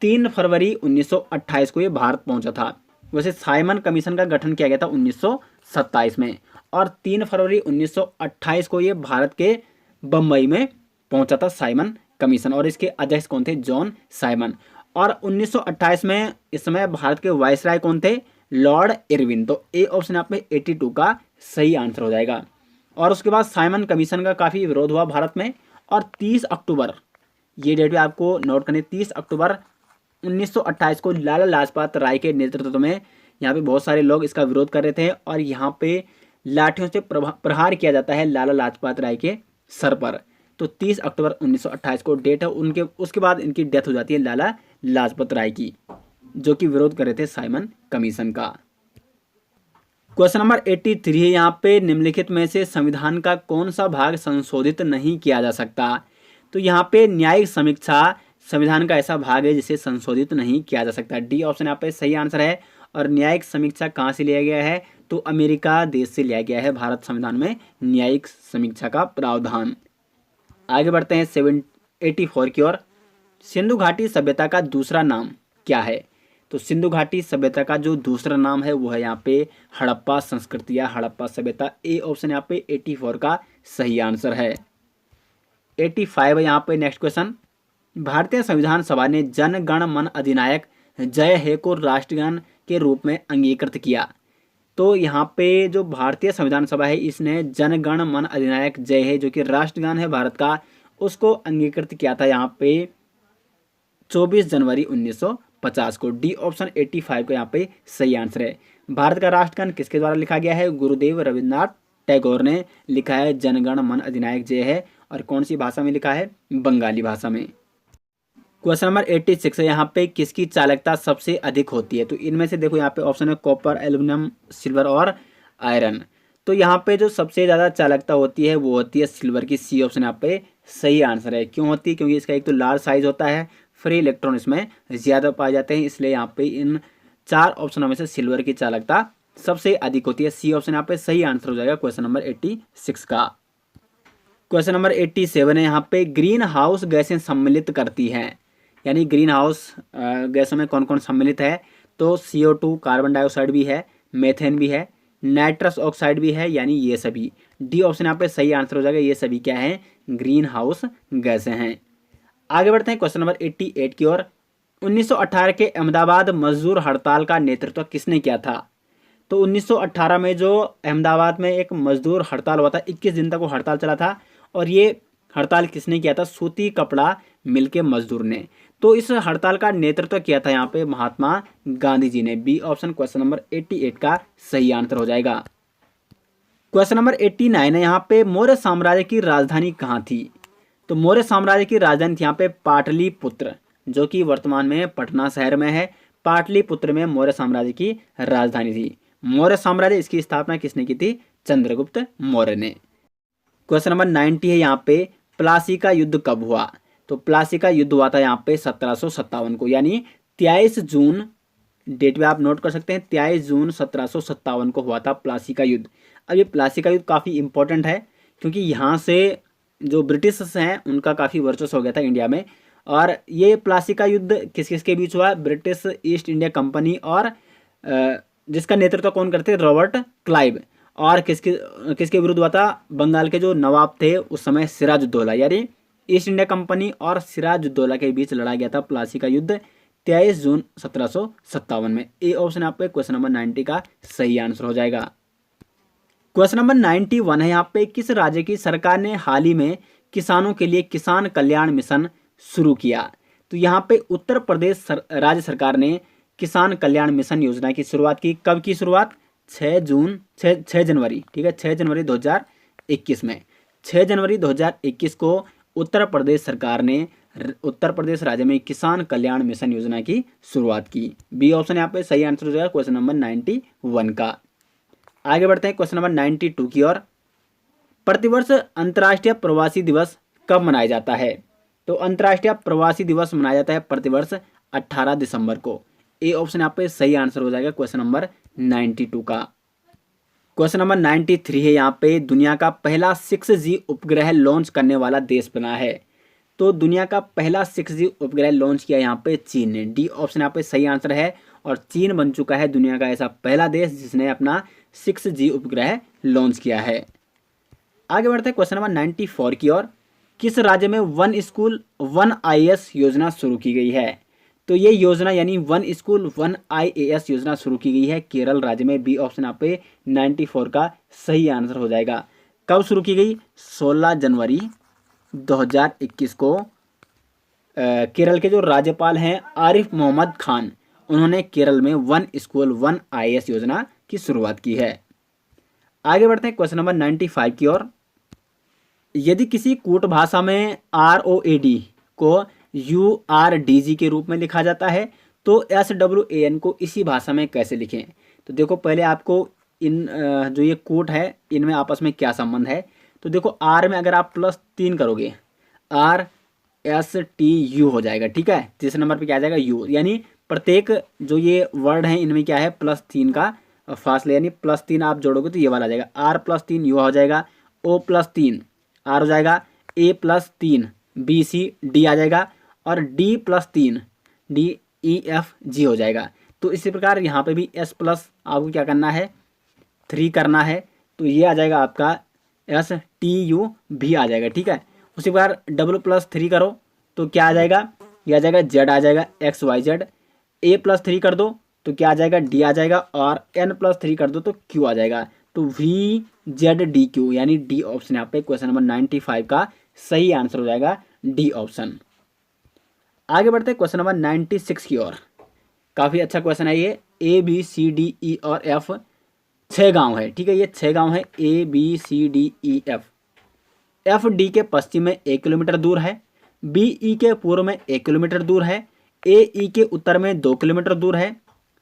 3 फरवरी 1928 को ये भारत पहुंचा था। वैसे साइमन कमीशन का गठन किया गया था 1927 में, और 3 फरवरी 1928 को ये भारत के बम्बई में पहुंचा था साइमन कमीशन। और इसके अध्यक्ष कौन थे? John Simon. और 1928 में इस समय भारत के वायसराय कौन थे? Lord Irwin. तो ए ऑप्शन यहाँ पे 82 का सही आंसर हो जाएगा। और उसके बाद साइमन कमीशन का काफ़ी विरोध हुआ भारत में, और 30 अक्टूबर, ये डेट भी आपको नोट करनी, 30 अक्टूबर 1928 को लाला लाजपत राय के नेतृत्व में यहाँ पे बहुत सारे लोग इसका विरोध कर रहे थे, और यहाँ पे लाठियों से प्रहार किया जाता है लाला लाजपत राय के सर पर। तो 30 अक्टूबर 1928 को डेट है उनके। उसके बाद इनकी डेथ हो जाती है लाला लाजपत राय की, जो कि विरोध कर रहे थे साइमन कमीशन का। क्वेश्चन नंबर 83 है यहाँ पे, निम्नलिखित में से संविधान का कौन सा भाग संशोधित नहीं किया जा सकता? तो यहाँ पे न्यायिक समीक्षा संविधान का ऐसा भाग है जिसे संशोधित नहीं किया जा सकता। डी ऑप्शन यहाँ पे सही आंसर है। और न्यायिक समीक्षा कहाँ से लिया गया है? तो अमेरिका देश से लिया गया है भारत संविधान में न्यायिक समीक्षा का प्रावधान। आगे बढ़ते हैं 84 की ओर। सिंधु घाटी सभ्यता का दूसरा नाम क्या है? तो सिंधु घाटी सभ्यता का जो दूसरा नाम है वो है यहाँ पे हड़प्पा संस्कृति या हड़प्पा सभ्यता। ए ऑप्शन यहाँ पे 84 का सही आंसर है। 85 है यहाँ पे नेक्स्ट क्वेश्चन। भारतीय संविधान सभा ने जन गण मन अधिनायक जय हे को राष्ट्रगान के रूप में अंगीकृत किया। तो यहाँ पे जो भारतीय संविधान सभा है इसने जन गण मन अधिनायक जय हे, जो कि राष्ट्रगान है भारत का, उसको अंगीकृत किया था यहाँ पे 24 जनवरी 1950 को। डी ऑप्शन 85 को यहाँ पे सही आंसर है। भारत का राष्ट्रगान किसके द्वारा लिखा गया है? गुरुदेव रविन्द्रनाथ टैगोर ने लिखा है जनगण मन अधिनायक जय है। और कौन सी भाषा में लिखा है? बंगाली भाषा में। क्वेश्चन नंबर 86 है यहाँ पे, किसकी चालकता सबसे अधिक होती है? तो इनमें से देखो यहाँ पे ऑप्शन है कॉपर, एल्यूमिनियम, सिल्वर और आयरन। तो यहाँ पे जो सबसे ज़्यादा चालकता होती है वो होती है सिल्वर की। सी ऑप्शन यहाँ पे सही आंसर है। क्यों होती है? क्योंकि इसका एक तो लार्ज साइज होता है, फ्री इलेक्ट्रॉन इसमें ज़्यादा पाए जाते हैं, इसलिए यहाँ पे इन 4 ऑप्शनों में से सिल्वर की चालकता सबसे अधिक होती है। सी ऑप्शन यहाँ पे सही आंसर हो जाएगा क्वेश्चन नंबर 86 का। क्वेश्चन नंबर 87 है यहाँ पे, ग्रीन हाउस गैसें सम्मिलित करती हैं। यानी ग्रीन हाउस गैसों में कौन कौन सम्मिलित है? तो CO2 कार्बन डाइऑक्साइड भी है, मेथेन भी है, नाइट्रस ऑक्साइड भी है, यानी ये सभी। डी ऑप्शन यहाँ पे सही आंसर हो जाएगा। ये सभी क्या है? ग्रीन हाउस गैसें हैं। आगे बढ़ते हैं क्वेश्चन नंबर 88 की ओर। 1918 के अहमदाबाद मजदूर हड़ताल का नेतृत्व किसने किया था? तो 1918 में जो अहमदाबाद में एक मजदूर हड़ताल हुआ था, 21 दिन तक वो हड़ताल चला था, और ये हड़ताल किसने किया था? सूती कपड़ा मिल के मजदूर ने। तो इस हड़ताल का नेतृत्व किया था यहाँ पे महात्मा गांधी जी ने। बी ऑप्शन क्वेश्चन नंबर 88 का सही आंसर हो जाएगा। क्वेश्चन नंबर 89 है यहाँ पे, मौर्य साम्राज्य की राजधानी कहाँ थी? तो मौर्य साम्राज्य की राजधानी थी यहाँ पे पाटलिपुत्र, जो कि वर्तमान में पटना शहर में है। पाटलिपुत्र में मौर्य साम्राज्य की राजधानी थी। मौर्य साम्राज्य, इसकी स्थापना किसने की थी? चंद्रगुप्त मौर्य ने। क्वेश्चन नंबर 90 है यहाँ पे, प्लासी का युद्ध कब हुआ? तो प्लासी का युद्ध हुआ था यहाँ पे 1757 को, यानी 23 जून, डेट में आप नोट कर सकते हैं, 23 जून 1757 को हुआ था प्लासी का युद्ध। अब ये प्लासी का युद्ध काफ़ी इंपॉर्टेंट है, क्योंकि यहाँ से जो ब्रिटिश हैं उनका काफ़ी वर्चस्व हो गया था इंडिया में। और ये प्लासी का युद्ध किस किस के बीच हुआ? ब्रिटिश ईस्ट इंडिया कंपनी और जिसका नेतृत्व कौन करते? Robert Clive. और किसके विरुद्ध हुआ था? बंगाल के जो नवाब थे उस समय, सिराजुद्दौला, यानी ईस्ट इंडिया कंपनी और सिराजुद्दौला के बीच लड़ा गया था प्लासी का युद्ध 23 जून 1757 में। ए ऑप्शन आपके क्वेश्चन नंबर 90 का सही आंसर हो जाएगा। क्वेश्चन नंबर 91 है यहाँ पे, किस राज्य की सरकार ने हाल ही में किसानों के लिए किसान कल्याण मिशन शुरू किया? तो यहाँ पे उत्तर प्रदेश राज्य सरकार ने किसान कल्याण मिशन योजना की शुरुआत की। कब की शुरुआत? 6 जनवरी, ठीक है, 6 जनवरी 2021 में। 6 जनवरी 2021 को उत्तर प्रदेश सरकार ने उत्तर प्रदेश राज्य में किसान कल्याण मिशन योजना की शुरुआत की। बी ऑप्शन यहाँ पे सही आंसर हो जाएगा क्वेश्चन नंबर 91 का। आगे बढ़ते हैं क्वेश्चन नंबर 92 की ओर। प्रतिवर्ष अंतर्राष्ट्रीय प्रवासी दिवस कब मनाया जाता है? तो अंतर्राष्ट्रीय प्रवासी दिवस मनाया जाता है प्रतिवर्ष 18 दिसंबर को। ए ऑप्शन यहाँ पे सही आंसर हो जाएगा क्वेश्चन नंबर 92 का। क्वेश्चन नंबर 93 है यहाँ पे, दुनिया का पहला 6G उपग्रह लॉन्च करने वाला देश बना है। तो दुनिया का पहला 6G उपग्रह लॉन्च किया यहाँ पे चीन ने। डी ऑप्शन यहाँ पे सही आंसर है, और चीन बन चुका है दुनिया का ऐसा पहला देश जिसने अपना 6G उपग्रह लॉन्च किया है। आगे बढ़ते हैं क्वेश्चन नंबर 94 की ओर। किस राज्य में वन स्कूल वन IAS योजना शुरू की गई है? तो ये योजना यानी वन स्कूल वन IAS योजना शुरू की गई है केरल राज्य में। बी ऑप्शन यहाँ पे 94 का सही आंसर हो जाएगा। कब शुरू की गई? 16 जनवरी 2021 को केरल के जो राज्यपाल हैं आरिफ मोहम्मद खान, उन्होंने केरल में वन स्कूल वन IAS योजना की शुरुआत की है। आगे बढ़ते हैं क्वेश्चन नंबर 95 की ओर। यदि किसी कूट भाषा में ROAD को URDG के रूप में लिखा जाता है तो SWAN को इसी भाषा में कैसे लिखें? तो देखो पहले आपको इन जो ये कूट है इनमें आपस में क्या संबंध है। तो देखो R में अगर आप +3 करोगे RSTU हो जाएगा, ठीक है। तीसरे नंबर पे क्या आ जाएगा? U, यानी प्रत्येक जो ये वर्ड हैं इनमें क्या है? +3 का फासले, यानी +3 आप जोड़ोगे तो ये वाला आ जाएगा। R+3 U हो जाएगा, O+3 R हो जाएगा, A+3 BCD आ जाएगा, और D+3 DEFG हो जाएगा। तो इसी प्रकार यहाँ पे भी S+ आपको क्या करना है? 3 करना है, तो ये आ जाएगा आपका STUV आ जाएगा, ठीक है। उसी प्रकार W+3 करो तो क्या आ जाएगा? ये आ जाएगा Z आ जाएगा XYZ। A+3 कर दो तो क्या आ जाएगा? D आ जाएगा, और N+3 कर दो तो Q आ जाएगा। तो VZDQ, यानी डी ऑप्शन यहाँ पे क्वेश्चन नंबर 95 का सही आंसर हो जाएगा, डी ऑप्शन। आगे बढ़ते हैं क्वेश्चन नंबर 96 की ओर। काफ़ी अच्छा क्वेश्चन है ये। ABCDE और F 6 गांव है, ठीक है। ये 6 गांव है ABCDEF। F D के पश्चिम में 1 किलोमीटर दूर है, BE के पूर्व में 1 किलोमीटर दूर है, AE के उत्तर में 2 किलोमीटर दूर है,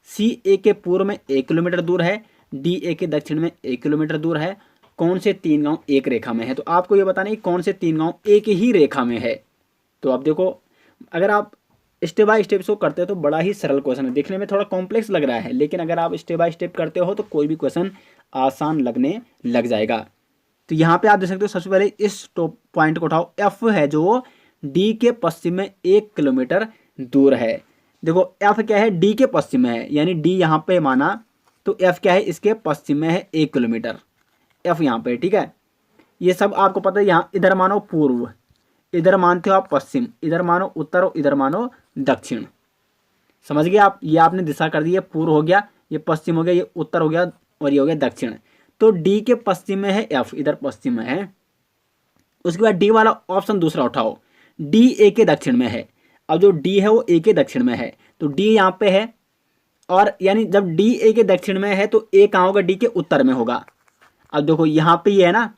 CA के पूर्व में 1 किलोमीटर दूर है, DA के दक्षिण में 1 किलोमीटर दूर है। कौन से 3 गांव एक रेखा में है? तो आपको ये बताना है कौन से 3 गांव एक ही रेखा में है। तो आप देखो, अगर आप स्टेप बाय स्टेप शो करते हो तो बड़ा ही सरल क्वेश्चन है। देखने में थोड़ा कॉम्प्लेक्स लग रहा है, लेकिन अगर आप स्टेप बाय स्टेप करते हो तो कोई भी क्वेश्चन आसान लगने लग जाएगा। तो यहाँ पे आप देख सकते हो, सबसे पहले इस टॉप पॉइंट को उठाओ। F है जो D के पश्चिम में 1 किलोमीटर दूर है। देखो F क्या है? D के पश्चिम में है, यानी D यहाँ पे माना तो F क्या है? इसके पश्चिम में है 1 किलोमीटर F यहाँ पे, ठीक है। ये सब आपको पता है। यहाँ इधर मानो पूर्व, इधर मानते हो आप पश्चिम, इधर मानो उत्तर, इधर मानो दक्षिण। समझ गए आप? ये आपने दिशा कर दी, ये पूर्व हो गया, ये पश्चिम हो गया, ये उत्तर हो गया, और ये हो गया दक्षिण। तो D के पश्चिम में है F, इधर पश्चिम में है। उसके बाद D वाला ऑप्शन दूसरा उठाओ, D A के दक्षिण में है। अब जो D है वो A के दक्षिण में है, तो D यहाँ पे है, और यानी जब D A के दक्षिण में है तो A कहाँ होगा? D के उत्तर में होगा। अब देखो यहाँ पे ये है ना,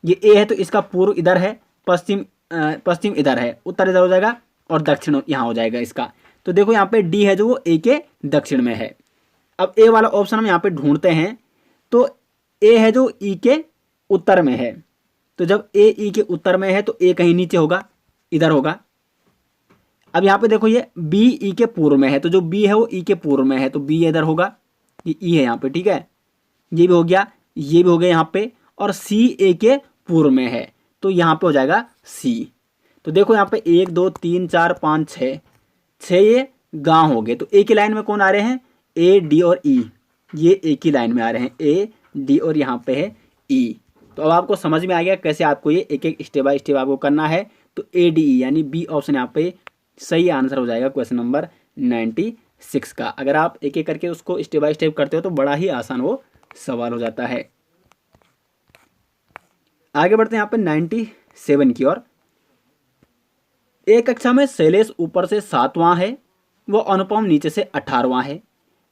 ये ए है तो इसका पूर्व इधर है, पश्चिम इधर है, उत्तर इधर हो जाएगा और दक्षिण यहाँ हो जाएगा इसका। तो देखो यहाँ पे डी है जो वो ए के दक्षिण में है। अब ए वाला ऑप्शन हम यहाँ पे ढूंढते हैं, तो ए है जो ई के उत्तर में है। तो जब ए ई के उत्तर में है तो ए कहीं नीचे होगा, इधर होगा। अब यहाँ पे देखो ये बी ई के पूर्व में है, तो जो बी है वो ई के पूर्व में है, तो बी इधर होगा, ये ई है यहाँ पे, ठीक है। ये भी हो गया, ये भी हो गया यहाँ पे, और सी ए के पूर्व में है, तो यहाँ पे हो जाएगा सी। तो देखो यहाँ पे 1 2 3 4 5 6 ये गांव हो गए। तो ए की लाइन में कौन आ रहे हैं, ए डी और ई, ये ए की लाइन में आ रहे हैं, ए डी और यहाँ पे है ई। तो अब आपको समझ में आ गया कैसे आपको ये एक एक स्टेप बाय स्टेप आपको करना है। तो ए डी ई यानी बी ऑप्शन यहाँ पे सही आंसर हो जाएगा क्वेश्चन नंबर 96 का। अगर आप एक एक करके उसको स्टेप बाय स्टेप करते हो तो बड़ा ही आसान वो सवाल हो जाता है। आगे बढ़ते हैं यहाँ पे 97 की ओर। एक कक्षा में शैलेश ऊपर से 7वां है, वो अनुपम नीचे से 18वां है।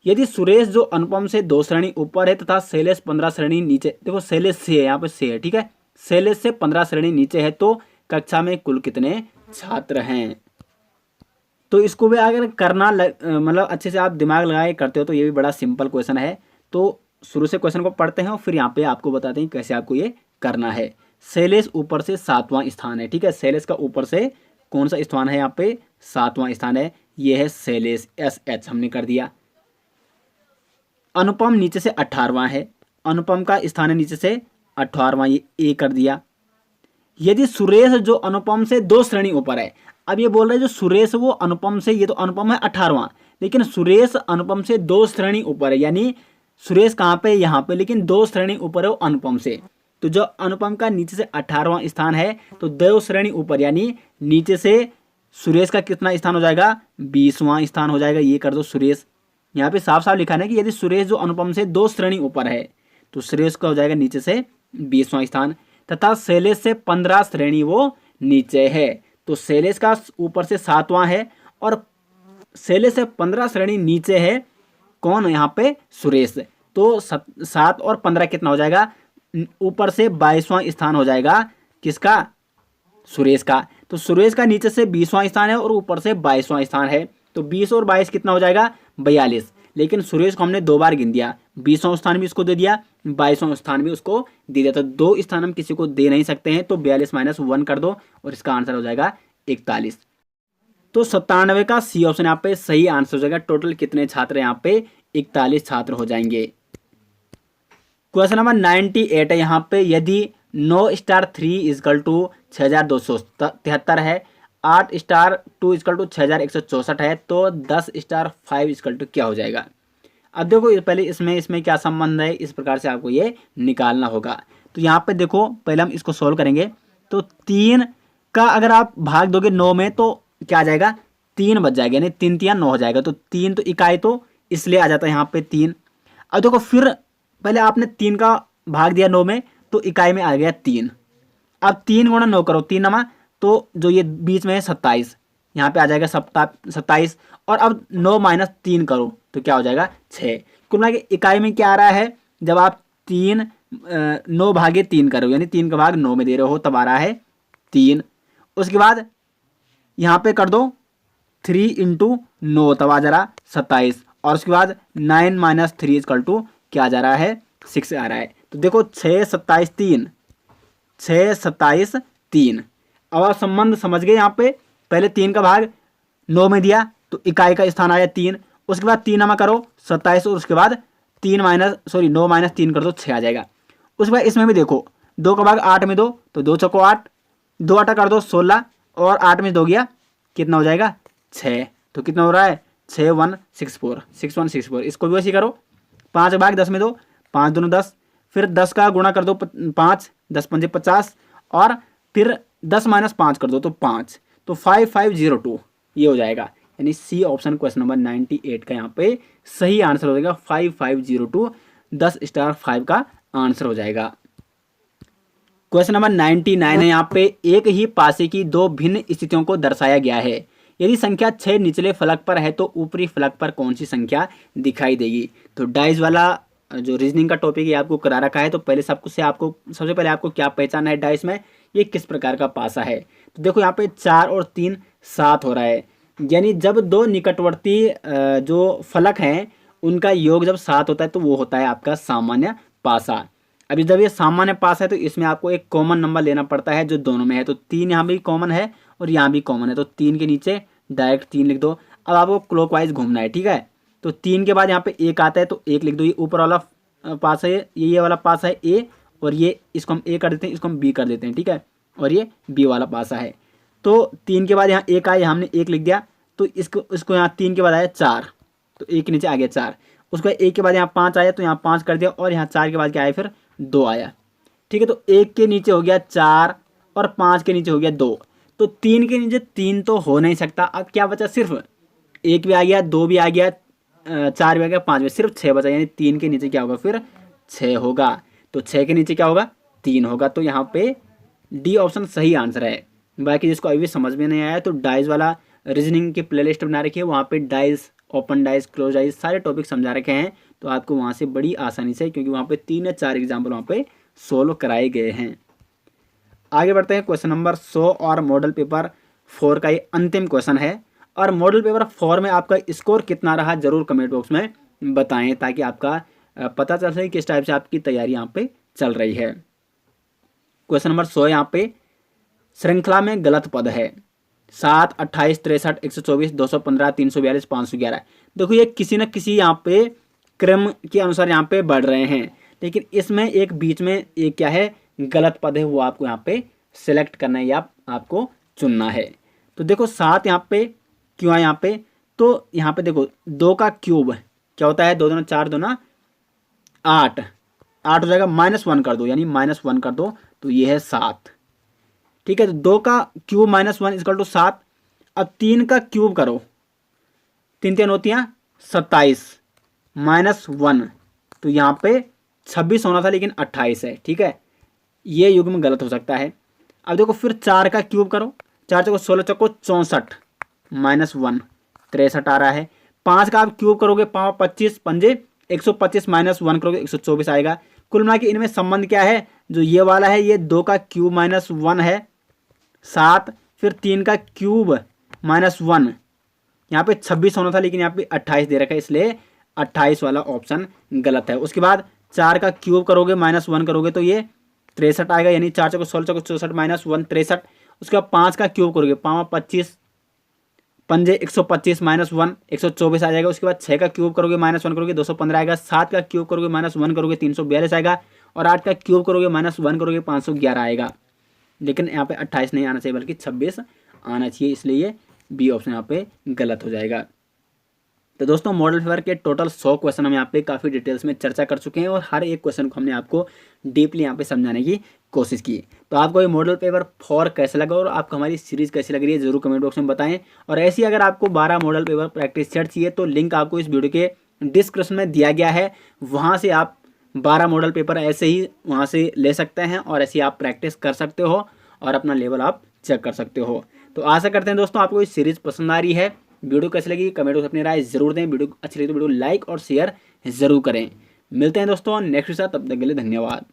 यदि सुरेश जो अनुपम से 2 श्रेणी ऊपर है तथा शैलेश 15 श्रेणी नीचे, देखो शैलेश से है, यहाँ पे से है, ठीक है, शैलेश से 15 श्रेणी नीचे है, तो कक्षा में कुल कितने छात्र हैं। तो इसको भी अगर करना मतलब अच्छे से आप दिमाग लगाए करते हो तो ये भी बड़ा सिंपल क्वेश्चन है। तो शुरू से क्वेश्चन को पढ़ते हैं और फिर यहाँ पे आपको बताते हैं कैसे आपको ये करना है। शैलेश ऊपर से 7वां स्थान है, ठीक है, शैलेश का ऊपर से कौन सा स्थान है, यहाँ पे 7वां स्थान है, ये है शैलेश, एस एच हमने कर दिया। अनुपम नीचे से 18वां है, अनुपम का स्थान है नीचे से 18वां, ये ए कर दिया। यदि सुरेश जो अनुपम से 2 श्रेणी ऊपर है, अब ये बोल रहे हैं जो सुरेश वो अनुपम से, ये तो अनुपम है 18वां, लेकिन सुरेश अनुपम से 2 श्रेणी ऊपर है, यानी सुरेश कहाँ पे, यहाँ पे, लेकिन 2 श्रेणी ऊपर है वो अनुपम से। तो जो अनुपम का नीचे से 18वां स्थान है तो 2 श्रेणी ऊपर, यानी नीचे से सुरेश का कितना स्थान हो जाएगा, 20वां स्थान हो जाएगा, ये कर दो सुरेश। यहाँ पे साफ साफ लिखा है कि यदि सुरेश जो अनुपम से 2 श्रेणी ऊपर है तो सुरेश का हो जाएगा नीचे से 20वां स्थान, तथा शैलेश से 15 श्रेणी वो नीचे है। तो शैलेश का ऊपर से 7वां है और शैलेश से 15 श्रेणी नीचे है कौन, यहाँ पे सुरेश। तो 7 और 15 कितना हो जाएगा, ऊपर से 22वां स्थान हो जाएगा किसका, सुरेश का। तो सुरेश का नीचे से 20वां स्थान है और ऊपर से 22वां स्थान है, तो 20 और 22 कितना हो जाएगा, 42। लेकिन सुरेश को हमने 2 बार गिन दिया, 20वां स्थान भी उसको दे दिया, 22वां स्थान भी उसको दे दिया, तो 2 स्थान हम किसी को दे नहीं सकते हैं। तो 42 - 1 कर दो और इसका आंसर हो जाएगा 41। तो 97 का सी ऑप्शन यहाँ पे सही आंसर हो जाएगा। टोटल कितने छात्र यहाँ पे, 41 छात्र हो जाएंगे। क्वेश्चन नंबर 98 है यहाँ पे। यदि 9 स्टार 3 इजकल टू 6273 है, 8 स्टार 2 इजकल टू 6164 है, तो 10 स्टार 5 इजकल टू क्या हो जाएगा। अब देखो पहले इसमें क्या संबंध है, इस प्रकार से आपको ये निकालना होगा। तो यहाँ पे देखो पहले हम इसको सोल्व करेंगे। तो 3 का अगर आप भाग दोगे 9 में तो क्या आ जाएगा, 3 बच जाएगा, यानी 3 3 9 हो जाएगा। तो 3 तो इकाई तो इसलिए आ जाता है यहाँ पे 3। अब देखो फिर पहले आपने 3 का भाग दिया 9 में तो इकाई में आ गया 3। अब 3 गुणा 9 करो, 3 नमा, तो जो ये बीच में है 27, यहाँ पे आ जाएगा 27। और अब 9 - 3 करो तो क्या हो जाएगा 6। कुल मिला के इकाई में क्या आ रहा है, जब आप 9 भागे 3 करो, यानी 3 का भाग 9 में दे रहे हो तब आ रहा है 3। उसके बाद यहाँ पे कर दो 3 × 9 तब आ जा रहा 27। और उसके बाद 9 - 3 = क्या जा रहा है, 6 आ रहा है। तो देखो 6 27 3, 6 27 3। अब आप संबंध समझ गए। यहाँ पे पहले 3 का भाग 9 में दिया तो इकाई का स्थान आया 3। उसके बाद 3 नमा करो 27 और उसके बाद 9 - 3 कर दो 6 आ जाएगा। उसके बाद इसमें भी देखो 2 का भाग 8 में दो तो 2 चौको 8, 2 8 कर दो 16 और 8 में 2 गया कितना हो जाएगा 6। तो कितना हो रहा है 6164। इसको भी वैसे करो। 5 का भाग 10 में दो, 5 दूनी 10, फिर 10 का गुणा कर दो 5, 10 पंजे 50 और फिर 10 - 5 कर दो तो 5। तो 5502 ये हो जाएगा, यानी सी ऑप्शन क्वेश्चन नंबर 98 का यहाँ पे सही आंसर हो जाएगा। 5502 10 स्टार 5 का आंसर हो जाएगा। क्वेश्चन नंबर 99 है। यहाँ पे एक ही पासे की 2 भिन्न स्थितियों को दर्शाया गया है। यदि संख्या 6 निचले फलक पर है तो ऊपरी फलक पर कौन सी संख्या दिखाई देगी। तो डाइस वाला जो रीजनिंग का टॉपिक है आपको करा रखा है। तो पहले सबसे पहले आपको क्या पहचानना है डाइस में ये किस प्रकार का पासा है। तो देखो यहाँ पे 4 और 3 7 हो रहा है, यानी जब दो निकटवर्ती जो फलक हैं उनका योग जब 7 होता है तो वो होता है आपका सामान्य पासा। अभी जब ये सामान्य पासा है तो इसमें आपको एक कॉमन नंबर लेना पड़ता है जो दोनों में है। तो 3 यहाँ भी कॉमन है और यहाँ भी कॉमन है, तो 3 के नीचे डायरेक्ट 3 लिख दो। अब आपको क्लॉकवाइज घूमना है, ठीक है। तो 3 के बाद यहाँ पे 1 आता है तो 1 लिख दो। ये ऊपर वाला पास है, ये वाला पास है ए, और ये इसको हम ए कर देते हैं, इसको हम बी कर देते हैं, ठीक है। और ये बी वाला पासा है। तो 3 के बाद यहाँ 1 आया, हमने 1 लिख दिया। तो इसको यहाँ 3 के बाद आया 4, तो 1 के नीचे आ गया 4। उसके बाद 1 के बाद यहाँ 5 आया तो यहाँ 5 कर दिया, और यहाँ 4 के बाद क्या आया फिर 2 आया, ठीक है। तो 1 के नीचे हो गया 4 और 5 के नीचे हो गया 2। तो 3 के नीचे 3 तो हो नहीं सकता। अब क्या बचा, सिर्फ 1 भी आ गया, 2 भी आ गया, 4 भी आ गया, 5 भी, सिर्फ 6 बचा। यानी 3 के नीचे क्या होगा फिर 6 होगा। तो 6 के नीचे क्या होगा 3 होगा। तो यहाँ पे डी ऑप्शन सही आंसर है। बाकी जिसको अभी भी समझ में नहीं आया तो डाइज वाला रीजनिंग की प्लेलिस्ट बना रखी है, वहाँ पे dies, open dies, close dies सारे टॉपिक समझा रखे हैं। तो आपको वहाँ से बड़ी आसानी से, क्योंकि वहाँ पे 3 या 4 एग्जाम्पल वहाँ पे सोल्व कराए गए हैं। आगे बढ़ते हैं क्वेश्चन नंबर 100 और मॉडल पेपर 4 का ये अंतिम क्वेश्चन है। और मॉडल पेपर 4 में आपका स्कोर कितना रहा जरूर कमेंट बॉक्स में बताएं, ताकि आपका पता चल सके किस टाइप से आपकी तैयारी यहाँ पे चल रही है। क्वेश्चन नंबर 100 यहाँ पे श्रृंखला में गलत पद है 7, 28, 63, 124, 215, 342, 511। देखो ये किसी न किसी यहाँ पे क्रम के अनुसार यहाँ पे बढ़ रहे हैं, लेकिन इसमें एक बीच में एक क्या है गलत पद है, वो आपको यहाँ पे सिलेक्ट करना है या आपको चुनना है। तो देखो 7 यहाँ पे क्यों है यहाँ पे, तो यहाँ पे देखो 2 का क्यूब क्या होता है, 2 दूना 4, दूना 8, 8 हो जाएगा, -1 कर दो, यानी -1 कर दो तो ये है 7, ठीक है। तो 2 का क्यूब -1 इक्वल टू 7। अब 3 का क्यूब करो, 3 3 होती हैं 27, -1 तो यहाँ पे 26 होना था लेकिन 28 है, ठीक है। ये युग्म गलत हो सकता है। अब देखो फिर 4 का क्यूब करो, 4 चौको 16 चौको 64, -1 63 आ रहा है। 5 का आप क्यूब करोगे 5 25 पंजे 125, -1 करोगे 124 आएगा। कुल मिला के इनमें संबंध क्या है, जो ये वाला है ये 2 का क्यूब -1 है 7, फिर 3 का क्यूब -1, यहाँ पे 26 होना था लेकिन यहाँ पे 28 दे रखा है, इसलिए 28 वाला ऑप्शन गलत है। उसके बाद 4 का क्यूब करोगे -1 करोगे तो ये 63 आएगा, यानी 4 चौको 16 चौको 64, -1 63। उसके बाद 5 का क्यूब करोगे 5 25 पंजे 125, -1 124 आ जाएगा। उसके बाद 6 का क्यूब करोगे -1 करोगे 215 आएगा। 7 का क्यूब करोगे -1 करोगे 342 आएगा। और 8 का क्यूब करोगे -1 करोगे 511 आएगा। लेकिन यहाँ पे 28 नहीं आना चाहिए बल्कि 26 आना चाहिए, इसलिए ये बी ऑप्शन यहाँ पे गलत हो जाएगा। तो दोस्तों मॉडल पेपर के टोटल 100 क्वेश्चन हम यहाँ पे काफ़ी डिटेल्स में चर्चा कर चुके हैं, और हर एक क्वेश्चन को हमने आपको डीपली यहाँ पे समझाने की कोशिश की। तो आपको ये मॉडल पेपर 4 कैसा लगा और आपको हमारी सीरीज़ कैसी लग रही है जरूर कमेंट बॉक्स में बताएं। और ऐसी अगर आपको 12 मॉडल पेपर प्रैक्टिस सेट चाहिए तो लिंक आपको इस वीडियो के डिस्क्रिप्शन में दिया गया है, वहाँ से आप 12 मॉडल पेपर ऐसे ही वहाँ से ले सकते हैं और ऐसे आप प्रैक्टिस कर सकते हो और अपना लेवल आप चेक कर सकते हो। तो आशा करते हैं दोस्तों आपको ये सीरीज़ पसंद आ रही है। वीडियो कैसी लगी कमेंट में अपनी राय जरूर दें। वीडियो अच्छी लगी तो वीडियो लाइक और शेयर जरूर करें। मिलते हैं दोस्तों नेक्स्ट के साथ, तब तक के लिए धन्यवाद।